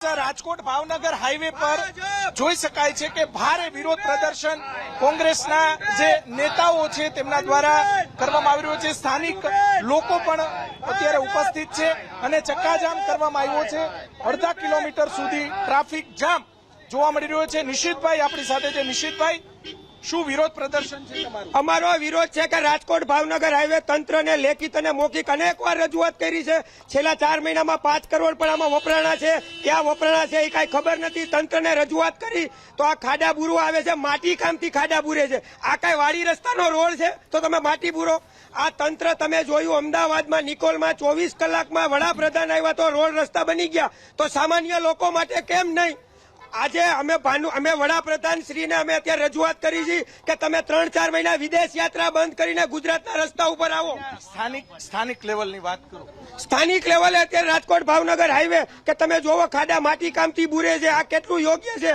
Rajkot Bhavnagar highway પર જોઈ શકાય છે કે ભારે વિરોધ પ્રદર્શન કોંગ્રેસના જે નેતાઓ છે તેમના દ્વારા કરવામાં આવી રહ્યો છે। સ્થાનિક લોકો પણ અત્યારે ઉપસ્થિત છે અને ચક્કાજામ કરવામાં આવ્યો છે। અડધા કિલોમીટર સુધી ટ્રાફિક જામ જોવા મળી રહ્યો છે। નિશિતભાઈ આપણી સાથે છે। નિશિતભાઈ, શું વિરોધ પ્રદર્શન છે તમારું? અમારો વિરોધ છે કે રાજકોટ ભાવનગર હાઈવે તંત્રને લેખિત અને મૌખિક અનેકવાર રજૂઆત કરી છે। છેલ્લા 4 મહિનામાં 5 કરોડ પણ આમાં વપરાણા છે, ક્યાં વપરાણા છે એ કઈ ખબર નથી। તંત્રને રજૂઆત કરી તો આ ખાડા બુરો આવે છે, માટી કામથી ખાડા બુરે છે। આ કઈ વાડી રસ્તાનો રોડ છે તો તમે માટી બુરો? આ તંત્ર તમે જોયું અમદાવાદમાં નિકોલમાં 24 કલાકમાં વડાપ્રધાન આવ્યા તો રોડ રસ્તા બની ગયા, તો સામાન્ય લોકો માટે કેમ નહીં? આજે અમે વડાપ્રધાન શ્રીને અમે અત્યારે રજૂઆત કરી છે કે તમે 3-4 મહિના વિદેશ યાત્રા બંધ કરીને ગુજરાતના રસ્તા ઉપર આવો। સ્થાનિક લેવલની વાત કરો। સ્થાનિક લેવલે અત્યારે રાજકોટ ભાવનગર હાઈવે કે તમે જોવો ખાડા માટી કામથી બુરે છે, આ કેટલું યોગ્ય છે?